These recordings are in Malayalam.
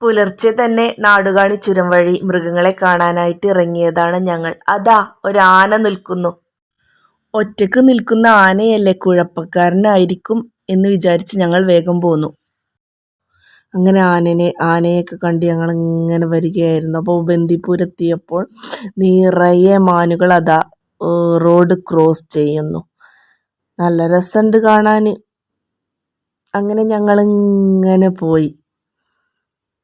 പുലർച്ചെ തന്നെ നാടുകാണി ചുരം വഴി മൃഗങ്ങളെ കാണാനായിട്ട് ഇറങ്ങിയതാണ് ഞങ്ങൾ. അതാ ഒരാന നിൽക്കുന്നു. ഒറ്റക്ക് നിൽക്കുന്ന ആനയല്ലേ, കുഴപ്പക്കാരനായിരിക്കും എന്ന് വിചാരിച്ച് ഞങ്ങൾ വേഗം പോന്നു. അങ്ങനെ ആനയൊക്കെ കണ്ട് ഞങ്ങൾ ഇങ്ങനെ വരികയായിരുന്നു. അപ്പോൾ ബന്ദിപ്പൂരെത്തിയപ്പോൾ നിറയെ മാനുകൾ അതാ റോഡ് ക്രോസ് ചെയ്യുന്നു. നല്ല രസമുണ്ട് കാണാൻ. അങ്ങനെ ഞങ്ങളിങ്ങനെ പോയി.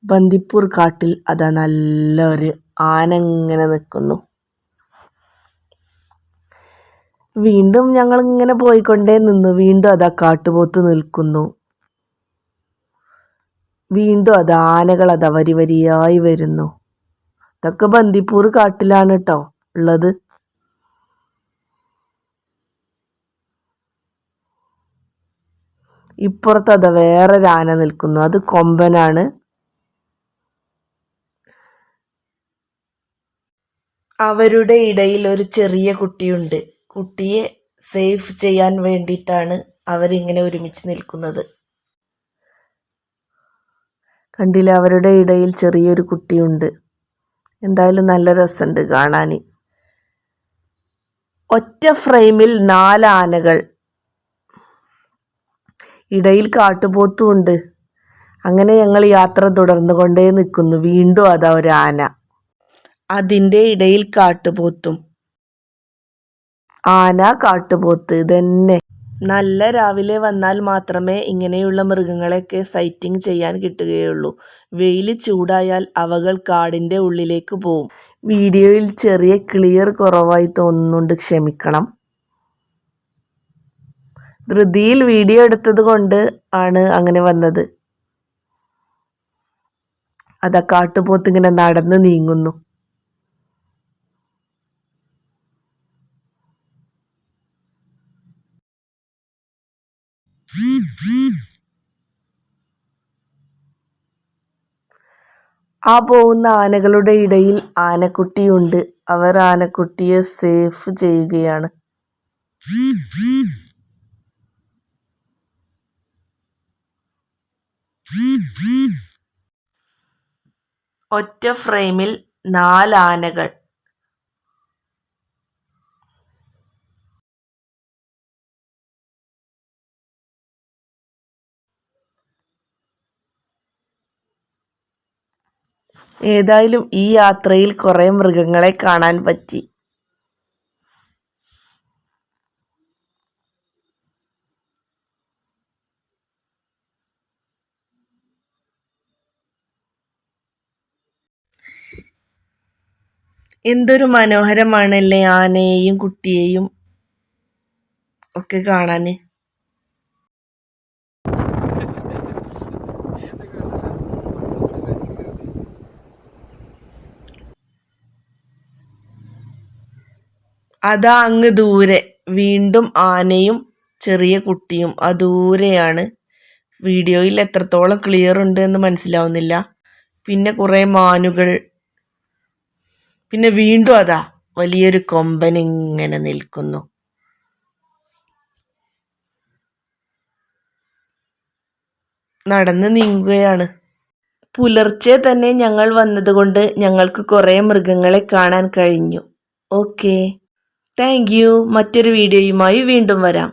ബന്ദിപ്പൂർ കാട്ടിൽ അതാ നല്ലൊരു ആന ഇങ്ങനെ നിൽക്കുന്നു. വീണ്ടും ഞങ്ങളിങ്ങനെ പോയിക്കൊണ്ടേ നിന്നു. വീണ്ടും അതാ കാട്ടുപോത്ത് നിൽക്കുന്നു. വീണ്ടും അതാ ആനകൾ അതാ വരി വരിയായി വരുന്നു. ഇതൊക്കെ ബന്ദിപ്പൂർ കാട്ടിലാണ് കേട്ടോ ഉള്ളത്. ഇപ്പുറത്ത് അതാ വേറൊരു ആന നിൽക്കുന്നു. അത് കൊമ്പനാണ്. അവരുടെ ഇടയിൽ ഒരു ചെറിയ കുട്ടിയുണ്ട്. കുട്ടിയെ സേഫ് ചെയ്യാൻ വേണ്ടിയിട്ടാണ് അവരിങ്ങനെ ഒരുമിച്ച് നിൽക്കുന്നത്. കണ്ടില്ല, അവരുടെ ഇടയിൽ ചെറിയൊരു കുട്ടിയുണ്ട്. എന്തായാലും നല്ല രസമുണ്ട് കാണാൻ. ഒറ്റ ഫ്രെയിമിൽ 4 ആനകൾ, ഇടയിൽ കാട്ടുപോത്തും ഉണ്ട്. അങ്ങനെ ഞങ്ങൾ യാത്ര തുടർന്നു കൊണ്ടേ നിൽക്കുന്നു. വീണ്ടും അതാ ഒരു ആന, അതിൻ്റെ ഇടയിൽ കാട്ടുപോത്തും. ആന, കാട്ടുപോത്ത് ഇതന്നെ. നല്ല രാവിലെ വന്നാൽ മാത്രമേ ഇങ്ങനെയുള്ള മൃഗങ്ങളെയൊക്കെ സൈറ്റിംഗ് ചെയ്യാൻ കിട്ടുകയുള്ളൂ. വെയിൽ ചൂടായാൽ അവകൾ കാടിൻ്റെ ഉള്ളിലേക്ക് പോവും. വീഡിയോയിൽ ചെറിയ ക്ലിയർ കുറവായി തോന്നുന്നുണ്ട്, ക്ഷമിക്കണം. ധൃതിയിൽ വീഡിയോ എടുത്തത് കൊണ്ട് ആണ് അങ്ങനെ വന്നത്. അതാ കാട്ടുപോത്ത് ഇങ്ങനെ നടന്ന് നീങ്ങുന്നു. ആ പോകുന്ന ആനകളുടെ ഇടയിൽ ആനക്കുട്ടിയുണ്ട്. അവർ ആനക്കുട്ടിയെ സേഫ് ചെയ്യുകയാണ്. ഒറ്റ ഫ്രെയിമിൽ 4 ആനകൾ. ഏതായാലും ഈ യാത്രയിൽ കുറേ മൃഗങ്ങളെ കാണാൻ പറ്റി. എന്തൊരു മനോഹരമാണല്ലേ ആനയെയും കുട്ടിയെയും ഒക്കെ കാണാൻ. അതാ അങ്ങ് ദൂരെ വീണ്ടും ആനയും ചെറിയ കുട്ടിയും. ആ ദൂരെയാണ്. വീഡിയോയിൽ എത്രത്തോളം ക്ലിയർ ഉണ്ട് എന്ന് മനസ്സിലാവുന്നില്ല. പിന്നെ കുറേ മാനുകൾ. പിന്നെ വീണ്ടും അതാ വലിയൊരു കൊമ്പൻ ഇങ്ങനെ നിൽക്കുന്നു. നടന്ന് നീങ്ങുകയാണ്. പുലർച്ചെ തന്നെ ഞങ്ങൾ വന്നതുകൊണ്ട് ഞങ്ങൾക്ക് കുറേ മൃഗങ്ങളെ കാണാൻ കഴിഞ്ഞു. Okay, thank you. മറ്റൊരു വീഡിയോയുമായി വീണ്ടും വരാം.